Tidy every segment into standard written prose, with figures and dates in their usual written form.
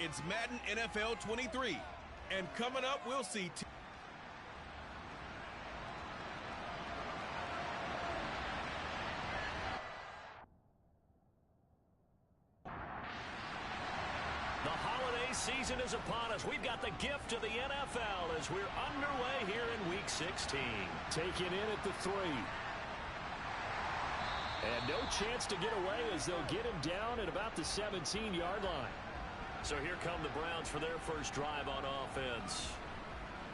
It's Madden NFL 23. And coming up, we'll see... Season is upon us. We've got the gift of the NFL as we're underway here in Week 16. Taken in at the 3. And no chance to get away as they'll get him down at about the 17-yard line. So here come the Browns for their first drive on offense.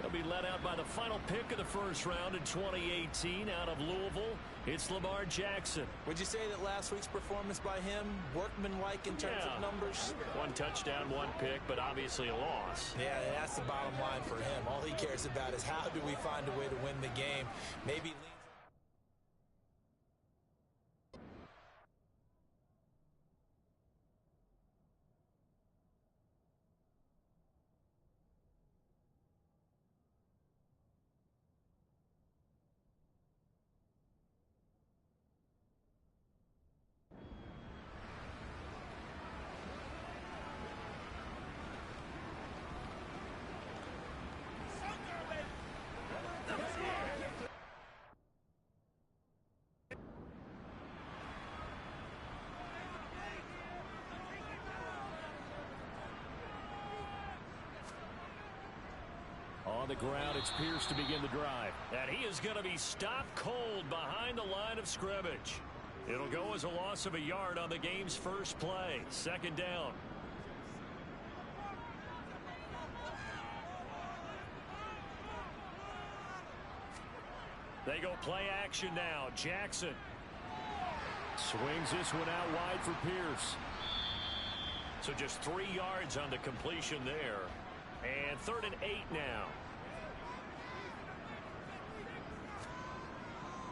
They'll be led out by the final pick of the first round in 2018 out of Louisville. It's Lamar Jackson. Would you say that last week's performance by him, workmanlike in terms of numbers? 1 touchdown, 1 pick, but obviously a loss. Yeah, that's the bottom line for him. All he cares about is how do we find a way to win the game. Maybe leans... On the ground, it's Pierce to begin the drive. And he is going to be stopped cold behind the line of scrimmage. It'll go as a loss of a yard on the game's first play. 2nd down. They go play action now. Jackson swings this one out wide for Pierce. So just 3 yards on the completion there. And 3rd and 8 now.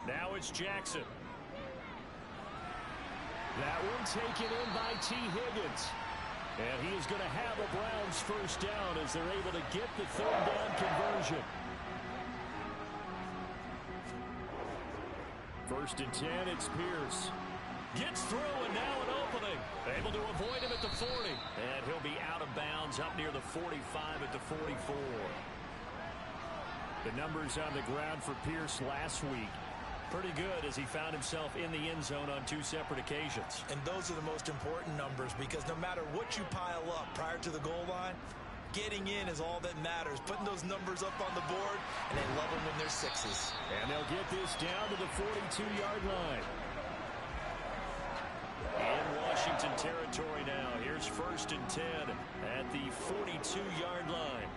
Now it's Jackson. That one taken in by T. Higgins. And he is going to have a Browns first down as they're able to get the 3rd down conversion. 1st and 10, it's Pierce. Gets through, and now an opening. Able to avoid him at the 40. And he'll be out of bounds up near the 45 at the 44. The numbers on the ground for Pierce last week. Pretty good as he found himself in the end zone on 2 separate occasions. And those are the most important numbers because no matter what you pile up prior to the goal line, getting in is all that matters. Putting those numbers up on the board, and they love them when they're 6s. And they'll get this down to the 42-yard line. In Washington territory now. Here's 1st and 10 at the 42-yard line.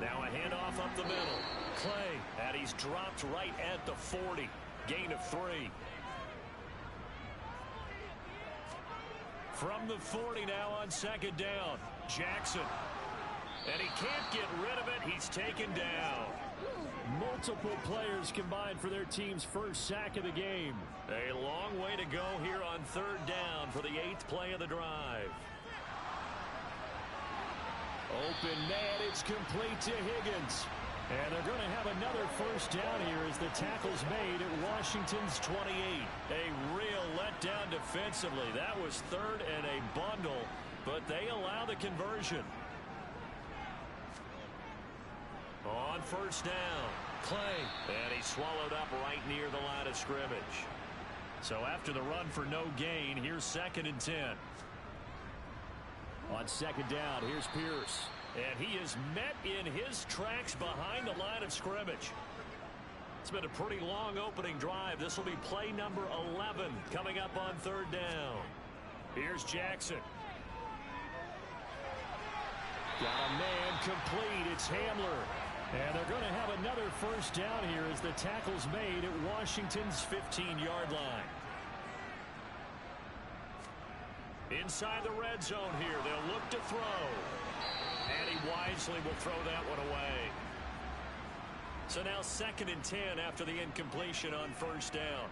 Now a handoff up the middle. Clay, and he's dropped right at the 40. Gain of 3. From the 40 now on 2nd down. Jackson. And he can't get rid of it. He's taken down. Multiple players combined for their team's first sack of the game. A long way to go here on 3rd down for the 8th play of the drive. Open man, it's complete to Higgins. And they're going to have another first down here as the tackle's made at Washington's 28. A real letdown defensively. That was 3rd and a bundle, but they allow the conversion. On 1st down, Clay. And he swallowed up right near the line of scrimmage. So after the run for no gain, here's 2nd and 10. On 2nd down, here's Pierce. And he is met in his tracks behind the line of scrimmage. It's been a pretty long opening drive. This will be play number 11 coming up on 3rd down. Here's Jackson. Got a man complete. It's Hamler. And they're going to have another first down here as the tackle's made at Washington's 15-yard line. Inside the red zone here, they'll look to throw. And he wisely will throw that one away. So now 2nd and 10 after the incompletion on 1st down.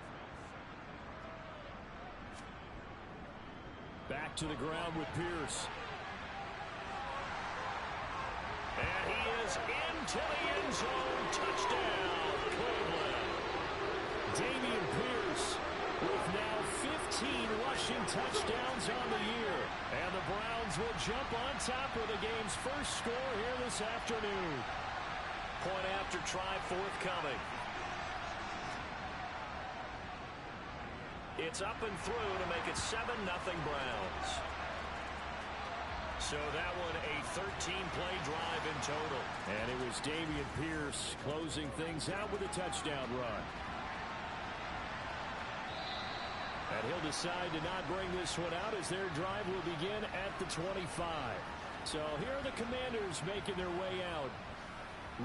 Back to the ground with Pierce. And he is into the end zone. Touchdown, Cleveland. Dameon Pierce with now 15 rushing touchdowns on the year. And the Browns will jump on top of the game's first score here this afternoon. Point after try forthcoming. It's up and through to make it 7-0 Browns. So that one a 13-play drive in total. And it was Dameon Pierce closing things out with a touchdown run. And he'll decide to not bring this one out as their drive will begin at the 25. So here are the Commanders making their way out.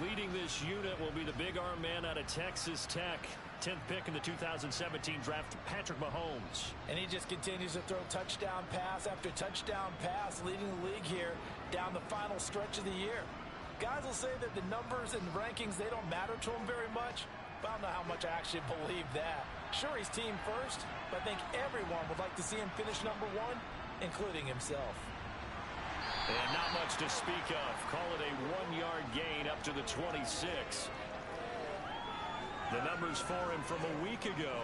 Leading this unit will be the big arm man out of Texas Tech. 10th pick in the 2017 draft, Patrick Mahomes. And he just continues to throw touchdown pass after touchdown pass, leading the league here down the final stretch of the year. Guys will say that the numbers and rankings, they don't matter to him very much, but I don't know how much I actually believe that. Sure, he's team first, but I think everyone would like to see him finish number one, including himself. And not much to speak of. Call it a 1-yard gain up to the 26. The numbers for him from a week ago.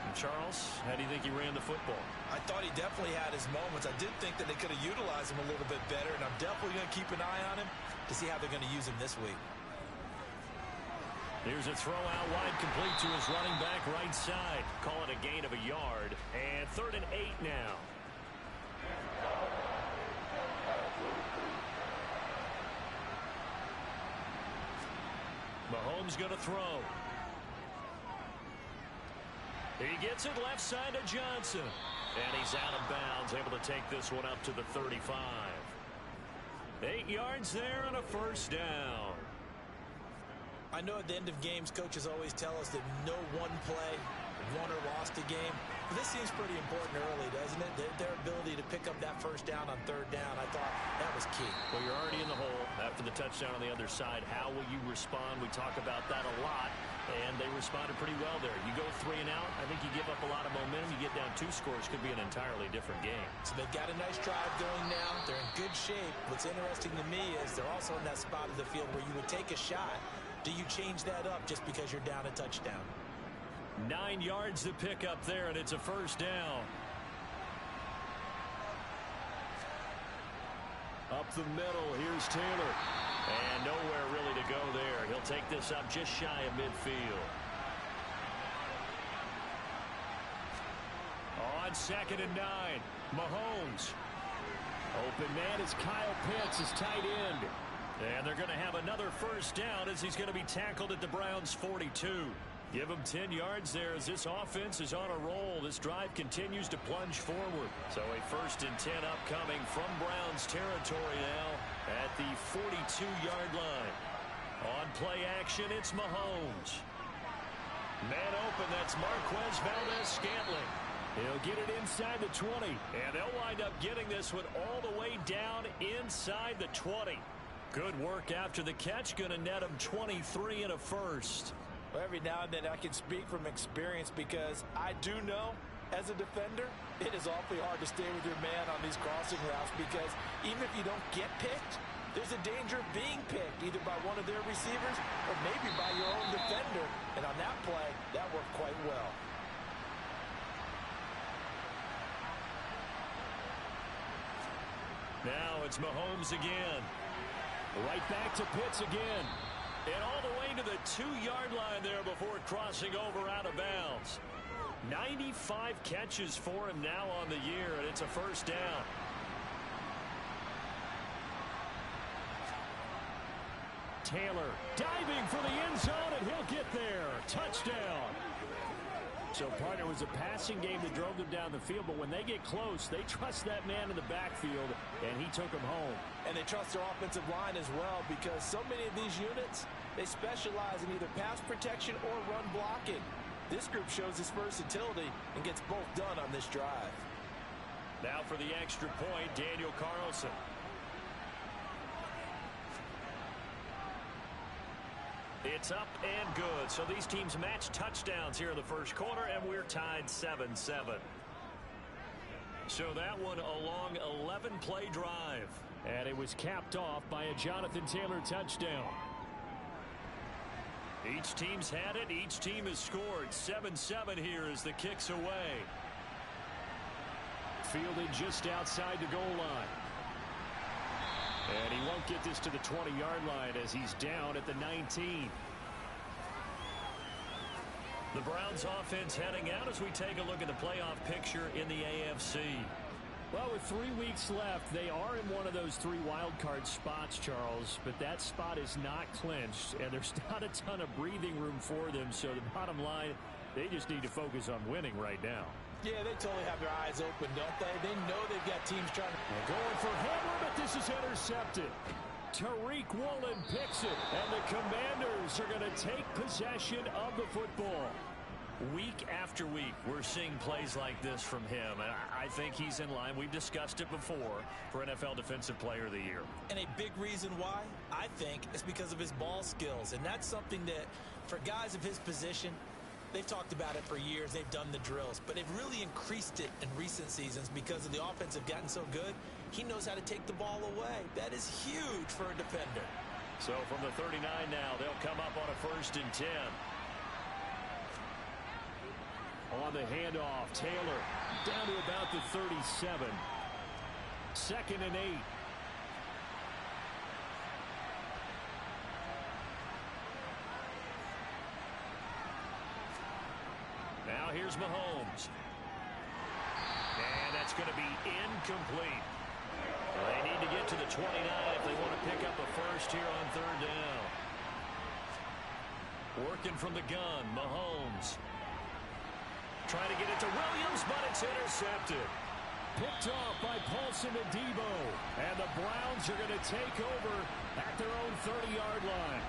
And Charles, how do you think he ran the football? I thought he definitely had his moments. I did think that they could have utilized him a little bit better, and I'm definitely going to keep an eye on him to see how they're going to use him this week. Here's a throw out wide, complete to his running back right side. Call it a gain of a yard. And 3rd and 8 now. Mahomes going to throw. He gets it left side to Johnson. And he's out of bounds, able to take this one up to the 35. 8 yards there and a first down. I know at the end of games, coaches always tell us that no one play won or lost a game. But this seems pretty important early, doesn't it? Their ability to pick up that first down on 3rd down, I thought that was key. Well, you're already in the hole after the touchdown on the other side. How will you respond? We talk about that a lot. And they responded pretty well there. You go 3 and out, I think you give up a lot of momentum. You get down 2 scores, could be an entirely different game. So they've got a nice drive going now. They're in good shape. What's interesting to me is they're also in that spot of the field where you would take a shot. Do you change that up just because you're down a touchdown? 9 yards to pick up there, and it's a first down. Up the middle, here's Taylor. And nowhere really to go there. He'll take this up just shy of midfield. On 2nd and 9, Mahomes. Open man is Kyle Pitts, his tight end. And they're going to have another first down as he's going to be tackled at the Browns' 42. Give him 10 yards there as this offense is on a roll. This drive continues to plunge forward. So a 1st and 10 upcoming from Browns territory now at the 42-yard line. On play action, it's Mahomes. Man open, that's Marquez Valdes-Scantling. He'll get it inside the 20. And they'll wind up getting this one all the way down inside the 20. Good work after the catch. Going to net him 23 and a first. Well, every now and then I can speak from experience because I do know as a defender it is awfully hard to stay with your man on these crossing routes because even if you don't get picked, there's a danger of being picked either by one of their receivers or maybe by your own defender. And on that play, that worked quite well. Now it's Mahomes again. Right back to Pitts again. And all the way to the 2-yard line there before crossing over out of bounds. 95 catches for him now on the year, and it's a first down. Taylor diving for the end zone, and he'll get there. Touchdown. So, partner, it was a passing game that drove them down the field, but when they get close, they trust that man in the backfield, and he took them home. And they trust their offensive line as well because so many of these units, they specialize in either pass protection or run blocking. This group shows its versatility and gets both done on this drive. Now for the extra point, Daniel Carlson. It's up and good. So these teams match touchdowns here in the first quarter, and we're tied 7-7. So that one a long 11-play drive. And it was capped off by a Jonathan Taylor touchdown. Each team's had it. Each team has scored. 7-7 here as the kick's away. Fielded just outside the goal line. And he won't get this to the 20-yard line as he's down at the 19. The Browns offense heading out as we take a look at the playoff picture in the AFC. Well, with 3 weeks left, they are in one of those 3 wild card spots, Charles, but that spot is not clinched, and there's not a ton of breathing room for them, so the bottom line, they just need to focus on winning right now. Yeah, they totally have their eyes open, don't they? They know they've got teams trying to... Going for Hamler, but this is intercepted. Tariq Woolen picks it, and the Commanders are going to take possession of the football. Week after week, we're seeing plays like this from him, and I think he's in line. We've discussed it before for NFL Defensive Player of the Year. And a big reason why, I think, is because of his ball skills. And that's something that, for guys of his position, they've talked about it for years. They've done the drills. But they've really increased it in recent seasons because of the offense have gotten so good. He knows how to take the ball away. That is huge for a defender. So from the 39 now, they'll come up on a 1st and 10. On the handoff, Taylor down to about the 37. 2nd and 8. Now here's Mahomes. And that's going to be incomplete. They need to get to the 29 if they want to pick up a first here on 3rd down. Working from the gun, Mahomes. Trying to get it to Williams, but it's intercepted. Picked off by Paulson Adebo. And the Browns are going to take over at their own 30-yard line.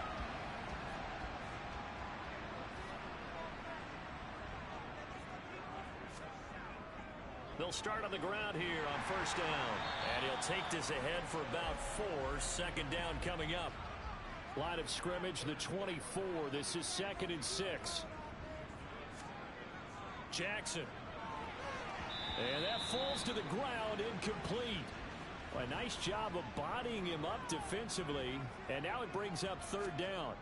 They'll start on the ground here on 1st down. And he'll take this ahead for about 4. 2nd down coming up. Line of scrimmage, the 24. This is 2nd and 6. Jackson. And that falls to the ground, incomplete. Well, a nice job of bodying him up defensively. And now it brings up 3rd down.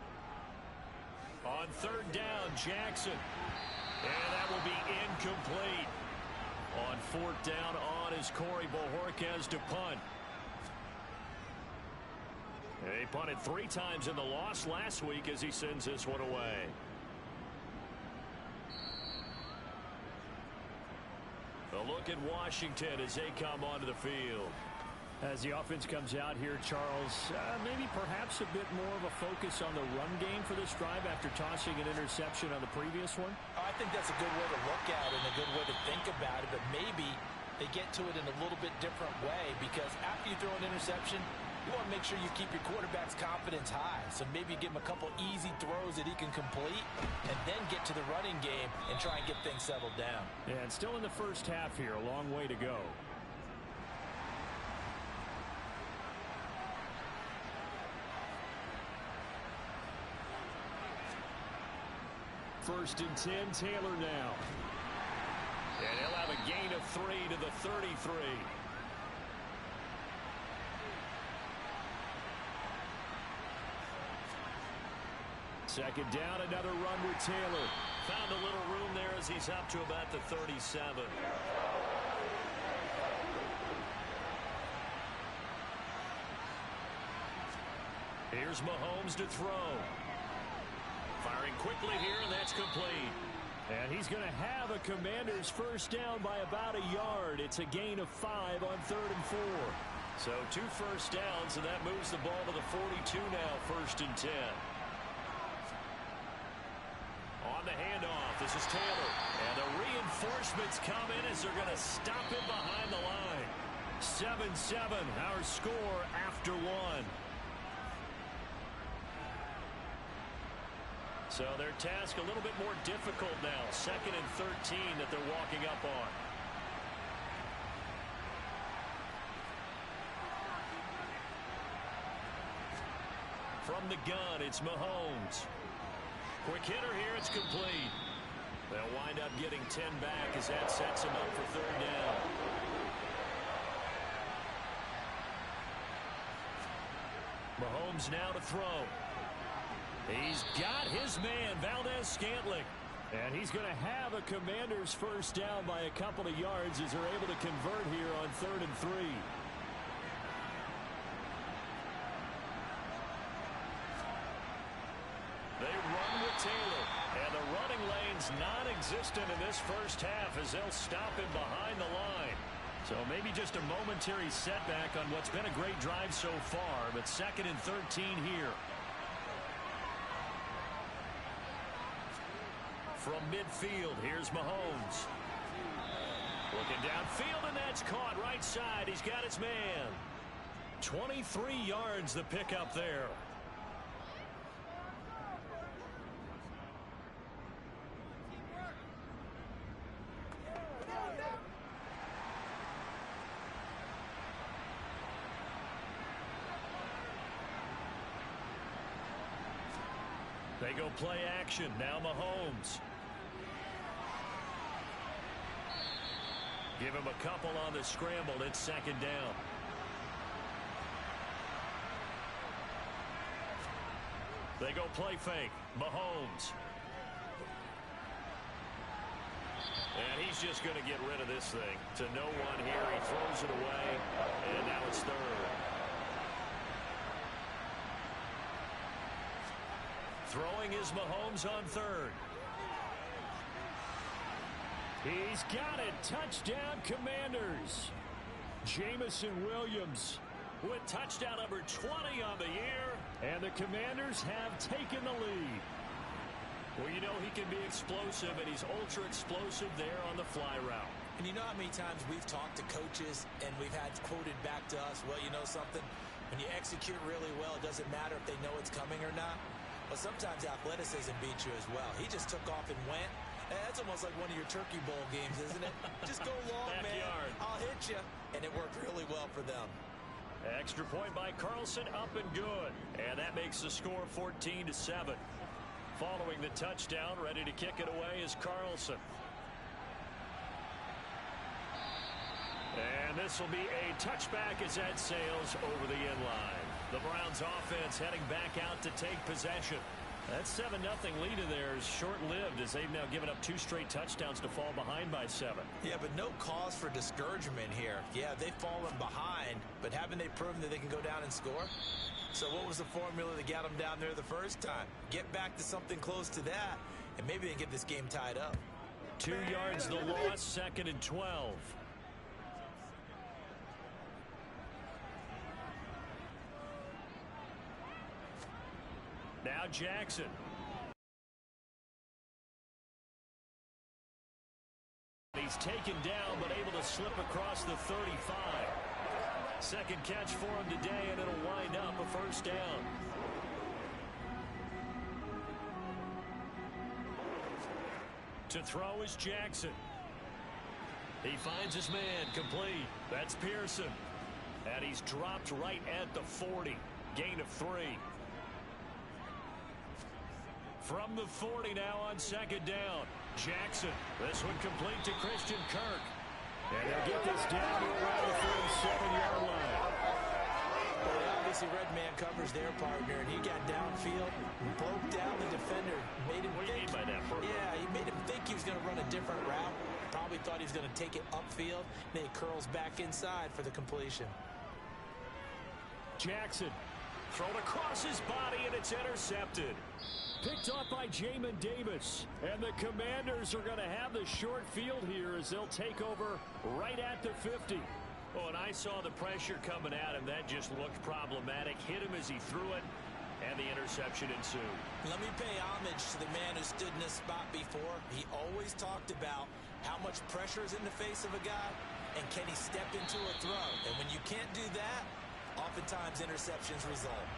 On 3rd down, Jackson. And that will be incomplete. On 4th down on is Corey Bojorquez to punt. He punted 3 times in the loss last week as he sends this one away. A look at Washington as they come onto the field. As the offense comes out here, Charles, maybe perhaps a bit more of a focus on the run game for this drive after tossing an interception on the previous one? I think that's a good way to look at it and a good way to think about it, but maybe they get to it in a little bit different way because after you throw an interception, you want to make sure you keep your quarterback's confidence high. So maybe give him a couple easy throws that he can complete and then get to the running game and try and get things settled down. Yeah, and still in the first half here, a long way to go. First and 10, Taylor now. And he'll have a gain of 3 to the 33. Second down, another run with Taylor. Found a little room there as he's up to about the 37. Here's Mahomes to throw. Firing quickly here, and that's complete. And he's going to have a Commander's first down by about a yard. It's a gain of 5 on 3rd and 4. So 2 first downs, and that moves the ball to the 42 now, 1st and 10. On the handoff, this is Taylor. And the reinforcements come in as they're going to stop him behind the line. 7-7, our score after 1. So their task a little bit more difficult now. 2nd and 13 that they're walking up on. From the gun, it's Mahomes. Quick hitter here, it's complete. They'll wind up getting 10 back as that sets him up for 3rd down. Mahomes now to throw. He's got his man, Valdez-Scantling. And he's going to have a Commanders first down by a couple of yards as they're able to convert here on 3rd and 3. They run with Taylor. And the running lane's non-existent in this first half as they'll stop him behind the line. So maybe just a momentary setback on what's been a great drive so far, but 2nd and 13 here. From midfield, here's Mahomes. Looking downfield, and that's caught right side. He's got his man. 23 yards the pickup there. They go play action. Now Mahomes. Give him a couple on the scramble. It's 2nd down. They go play fake. Mahomes. And he's just going to get rid of this thing. To no one here. He throws it away. And now it's 3rd. Throwing is Mahomes on 3rd. He's got it. Touchdown, Commanders. Jameson Williams with touchdown number 20 on the year. And the Commanders have taken the lead. Well, you know he can be explosive, and he's ultra explosive there on the fly route. And you know how many times we've talked to coaches and we've had quoted back to us, well, you know something? When you execute really well, it doesn't matter if they know it's coming or not. But sometimes athleticism beats you as well. He just took off and went. That's almost like one of your Turkey Bowl games, isn't it? Just go long, man. I'll hit you. And it worked really well for them. Extra point by Carlson, up and good. And that makes the score 14-7. Following the touchdown, ready to kick it away is Carlson. And this will be a touchback as that sails over the end line. The Browns offense heading back out to take possession. That 7-0 lead of theirs short-lived as they've now given up 2 straight touchdowns to fall behind by 7. Yeah, but no cause for discouragement here. Yeah, they've fallen behind, but haven't they proven that they can go down and score? So what was the formula that got them down there the first time? Get back to something close to that, and maybe they can get this game tied up. 2 yards the loss, 2nd and 12. Now Jackson. He's taken down, but able to slip across the 35. Second catch for him today, and it'll wind up a first down. To throw is Jackson. He finds his man, complete. That's Pearson. And he's dropped right at the 40. Gain of 3. From the 40 now on 2nd down. Jackson. This one complete to Christian Kirk. And they'll get this down to around the 37-yard line. Well, obviously, Red Man covers their partner, and he got downfield, broke down the defender, made him What do you mean by that, Bert? Yeah, he made him think he was going to run a different route. Probably thought he was going to take it upfield. Then he curls back inside for the completion. Jackson. Thrown across his body, and it's intercepted. Picked off by Jamin Davis. And the Commanders are going to have the short field here as they'll take over right at the 50. Oh, and I saw the pressure coming at him. That just looked problematic. Hit him as he threw it, and the interception ensued. Let me pay homage to the man who stood in this spot before. He always talked about how much pressure is in the face of a guy, and can he step into a throw. And when you can't do that, oftentimes interceptions result.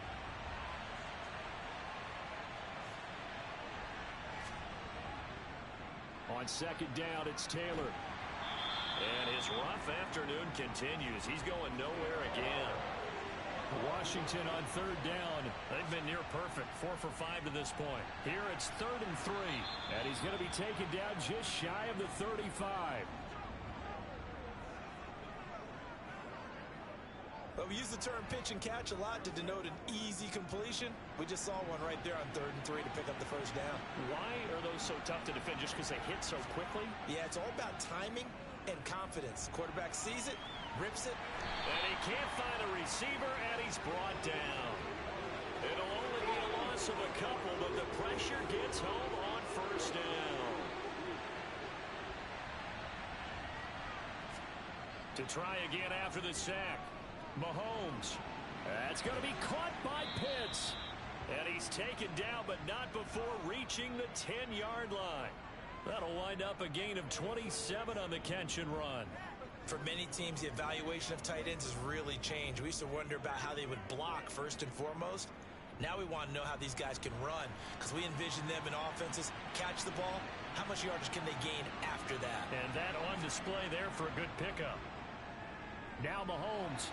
On 2nd down, it's Taylor. And his rough afternoon continues. He's going nowhere again. Washington on 3rd down. They've been near perfect. 4 for 5 to this point. Here it's 3rd and 3. And he's going to be taken down just shy of the 35. But we use the term pitch and catch a lot to denote an easy completion. We just saw one right there on 3rd and 3 to pick up the first down. Why are those so tough to defend? Just because they hit so quickly? Yeah, it's all about timing and confidence. Quarterback sees it, rips it. And he can't find a receiver, and he's brought down. It'll only be a loss of a couple, but the pressure gets home on first down. To try again after the sack, Mahomes. That's going to be caught by Pitts. And he's taken down, but not before reaching the 10-yard line. That'll wind up a gain of 27 on the catch and run. For many teams, the evaluation of tight ends has really changed. We used to wonder about how they would block first and foremost. Now we want to know how these guys can run, because we envision them in offenses catch the ball. How much yardage can they gain after that? And that on display there for a good pickup. Now Mahomes.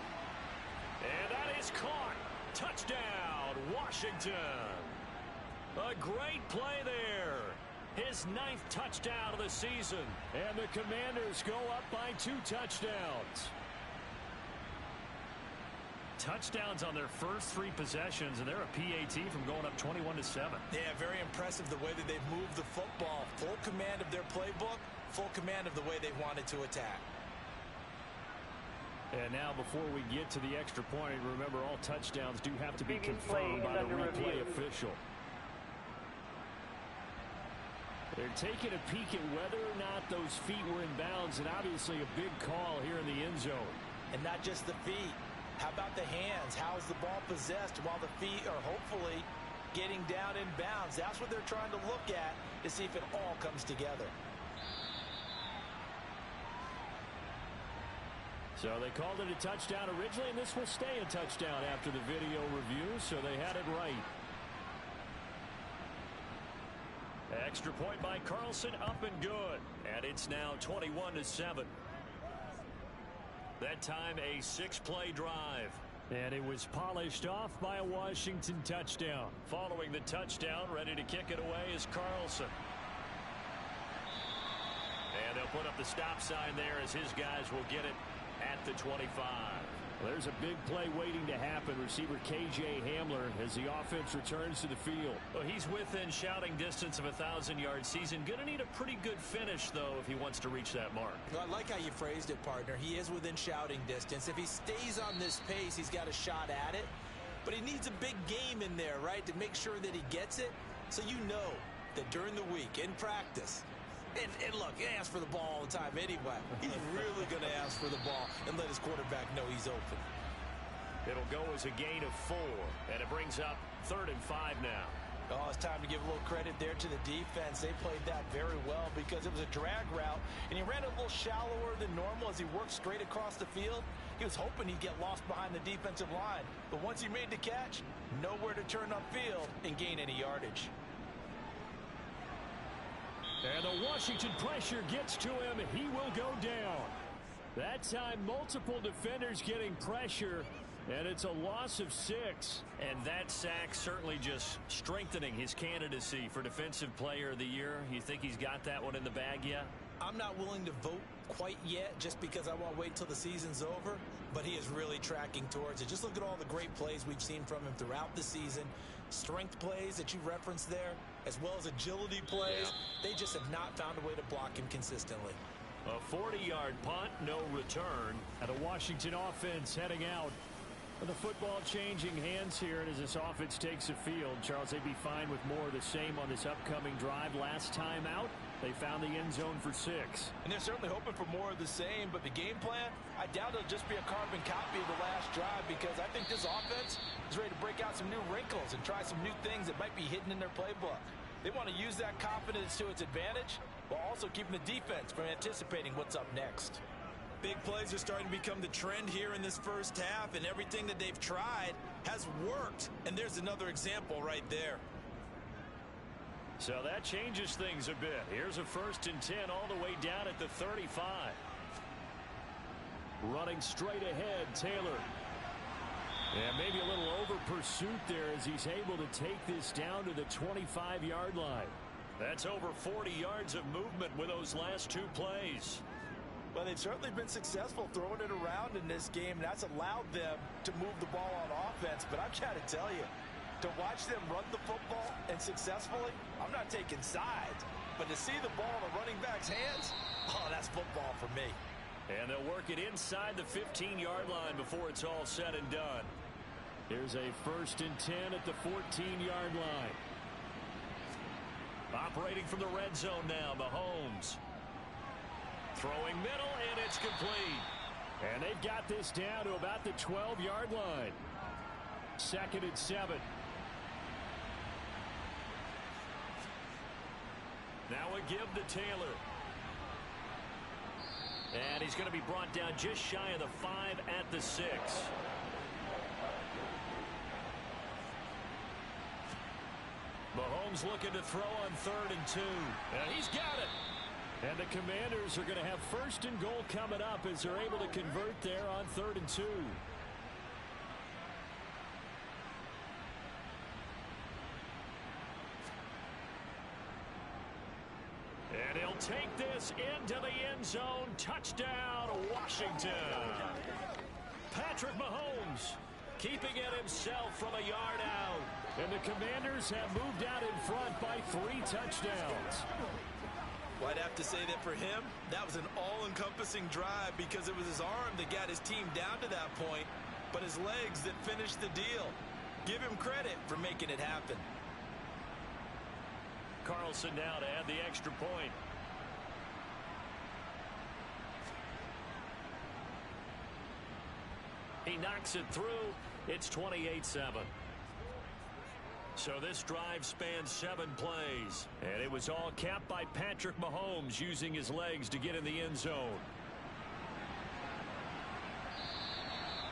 And that is caught. Touchdown, Washington. A great play there. His 9th touchdown of the season. And the Commanders go up by 2 touchdowns. Touchdowns on their first 3 possessions, and they're a PAT from going up 21-7. Yeah, very impressive the way that they've moved the football. Full command of their playbook, full command of the way they wanted to attack. And now before we get to the extra point, remember all touchdowns do have to be confirmed by the replay official. They're taking a peek at whether or not those feet were in bounds, and obviously a big call here in the end zone. And not just the feet. How about the hands? How is the ball possessed while the feet are hopefully getting down in bounds? That's what they're trying to look at to see if it all comes together. So they called it a touchdown originally, and this will stay a touchdown after the video review, so they had it right. Extra point by Carlson, up and good. And it's now 21-7. That time a 6-play drive. And it was polished off by a Washington touchdown. Following the touchdown, ready to kick it away is Carlson. And they'll put up the stop sign there as his guys will get it at the 25. Well, there's a big play waiting to happen. Receiver K.J. Hamler as the offense returns to the field. Well, he's within shouting distance of a 1,000-yard season. Going to need a pretty good finish, though, if he wants to reach that mark. Well, I like how you phrased it, partner. He is within shouting distance. If he stays on this pace, he's got a shot at it. But he needs a big game in there, right, to make sure that he gets it. So you know that during the week, in practice, and look, he asks for the ball all the time anyway. He's really going to ask for the ball and let his quarterback know he's open. It'll go as a gain of 4, and it brings up 3rd and 5 now. Oh, it's time to give a little credit there to the defense. They played that very well because it was a drag route, and he ran a little shallower than normal as he worked straight across the field. He was hoping he'd get lost behind the defensive line, but once he made the catch, nowhere to turn upfield and gain any yardage. And the Washington pressure gets to him. He will go down. That time, multiple defenders getting pressure, and it's a loss of 6. And that sack certainly just strengthening his candidacy for Defensive Player of the Year. You think he's got that one in the bag yet? I'm not willing to vote quite yet just because I want to wait till the season's over, but he is really tracking towards it. Just look at all the great plays we've seen from him throughout the season. Strength plays that you referenced there, as well as agility plays. They just have not found a way to block him consistently. A 40-yard punt, no return. And the Washington offense heading out. The football changing hands here, and as this offense takes the field, Charles, they'd be fine with more of the same on this upcoming drive. Last time out, they found the end zone for 6. And they're certainly hoping for more of the same, but the game plan, I doubt it'll just be a carbon copy of the last drive, because I think this offense is ready to break out some new wrinkles and try some new things that might be hidden in their playbook. They want to use that confidence to its advantage while also keeping the defense from anticipating what's up next. Big plays are starting to become the trend here in this first half, and everything that they've tried has worked. And there's another example right there. So that changes things a bit. Here's a 1st and 10 all the way down at the 35. Running straight ahead, Taylor. And maybe a little over pursuit there as he's able to take this down to the 25-yard line. That's over 40 yards of movement with those last 2 plays. Well, they've certainly been successful throwing it around in this game, and that's allowed them to move the ball on offense. But I've got to tell you, to watch them run the football and successfully, I'm not taking sides. But to see the ball in the running back's hands, oh, that's football for me. And they'll work it inside the 15-yard line before it's all said and done. Here's a 1st and 10 at the 14-yard line. Operating from the red zone now, Mahomes. Throwing middle, and it's complete. And they've got this down to about the 12-yard line. 2nd and 7. Now a give to Taylor. And he's going to be brought down just shy of the 5 at the 6. Mahomes looking to throw on 3rd and 2. And he's got it. And the Commanders are going to have 1st and goal coming up as they're able to convert there on 3rd and 2. And he'll take this into the end zone. Touchdown, Washington. Patrick Mahomes keeping it himself from a yard out. And the Commanders have moved out in front by 3 touchdowns. Well, I'd have to say that for him, that was an all-encompassing drive because it was his arm that got his team down to that point, but his legs that finished the deal. Give him credit for making it happen. Carlson now to add the extra point. He knocks it through. It's 28-7. So this drive spans 7 plays. And it was all capped by Patrick Mahomes using his legs to get in the end zone.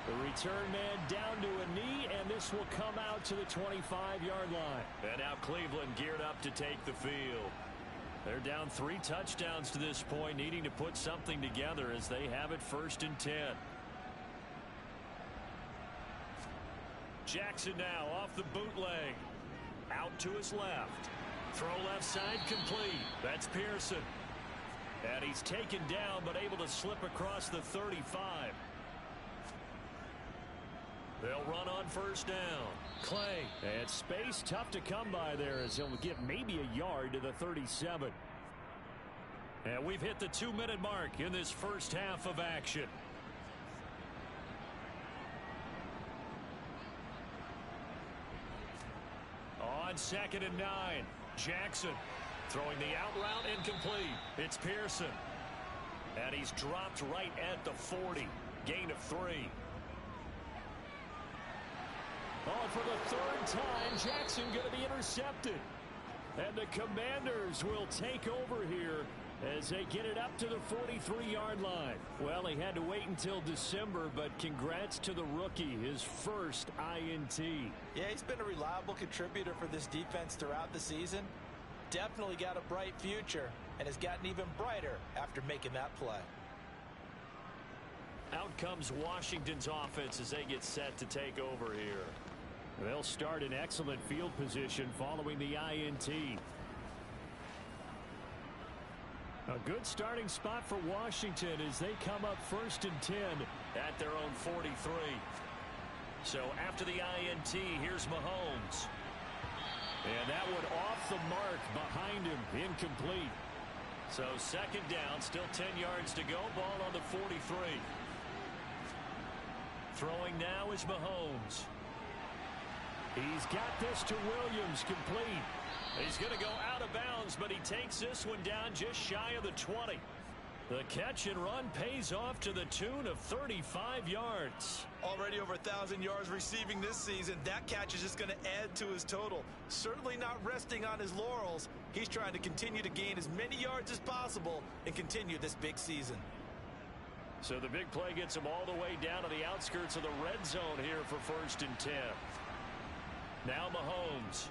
The return man down to a knee, and this will come out to the 25-yard line. And now Cleveland geared up to take the field. They're down 3 touchdowns to this point, needing to put something together as they have it 1st and 10. Jackson now off the bootleg. Out to his left. Throw left side complete. That's Pearson. And he's taken down but able to slip across the 35. They'll run on 1st down. Clay. And space tough to come by there as he'll get maybe a yard to the 37. And we've hit the 2-minute mark in this first half of action. On 2nd and 9. Jackson throwing the out route incomplete. It's Pearson. And he's dropped right at the 40. Gain of 3. Oh, for the 3rd time, Jackson going to be intercepted. And the Commanders will take over here as they get it up to the 43-yard line. Well, he had to wait until December, but congrats to the rookie, his first INT. Yeah, he's been a reliable contributor for this defense throughout the season. Definitely got a bright future and has gotten even brighter after making that play. Out comes Washington's offense as they get set to take over here. They'll start in excellent field position following the INT. A good starting spot for Washington as they come up 1st and 10 at their own 43. So after the INT, here's Mahomes. And that one off the mark behind him, incomplete. So 2nd down, still 10 yards to go, ball on the 43. Throwing now is Mahomes. He's got this to Williams, complete. He's going to go out of bounds, but he takes this one down just shy of the 20. The catch and run pays off to the tune of 35 yards. Already over 1,000 yards receiving this season. That catch is just going to add to his total. Certainly not resting on his laurels. He's trying to continue to gain as many yards as possible and continue this big season. So the big play gets him all the way down to the outskirts of the red zone here for 1st and 10. Now Mahomes.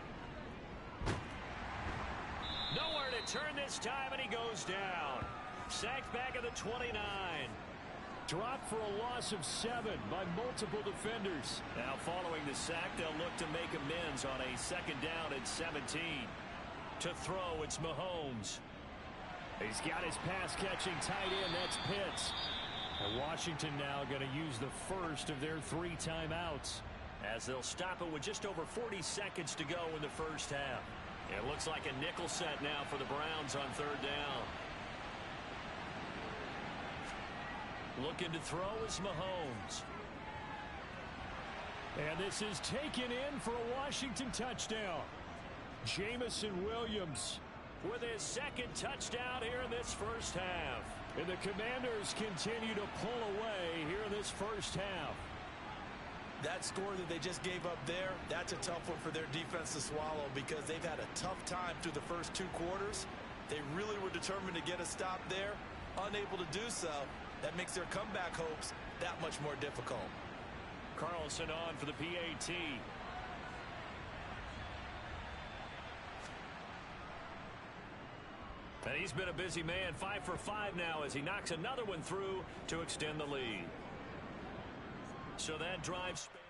Nowhere to turn this time, and he goes down. Sacked back at the 29. Dropped for a loss of 7 by multiple defenders. Now following the sack, they'll look to make amends on a 2nd down and 17. To throw, it's Mahomes. He's got his pass-catching tight end. That's Pitts. And Washington now going to use the first of their 3 timeouts, as they'll stop it with just over 40 seconds to go in the first half. It looks like a nickel set now for the Browns on 3rd down. Looking to throw is Mahomes. And this is taken in for a Washington touchdown. Jameson Williams with his 2nd touchdown here in this first half. And the Commanders continue to pull away here in this first half. That score that they just gave up there, that's a tough one for their defense to swallow because they've had a tough time through the first 2 quarters. They really were determined to get a stop there, unable to do so. That makes their comeback hopes that much more difficult. Carlson on for the PAT. And he's been a busy man, 5 for 5 now as he knocks another one through to extend the lead. So that drive span.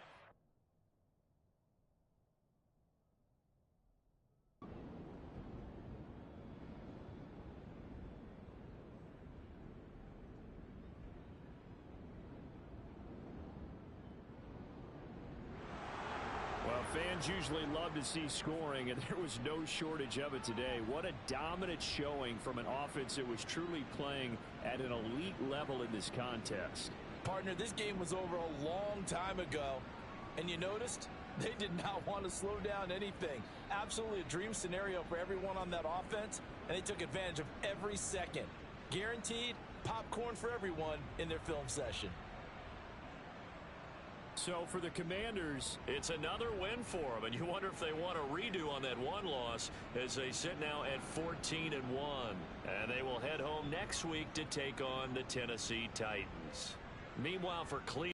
Fans usually love to see scoring, and there was no shortage of it today. What a dominant showing from an offense that was truly playing at an elite level in this contest. Partner, this game was over a long time ago, and you noticed they did not want to slow down anything. Absolutely a dream scenario for everyone on that offense, and they took advantage of every second. Guaranteed popcorn for everyone in their film session. So for the Commanders, it's another win for them, and you wonder if they want a redo on that one loss as they sit now at 14-1. And they will head home next week to take on the Tennessee Titans. Meanwhile, for Cleveland.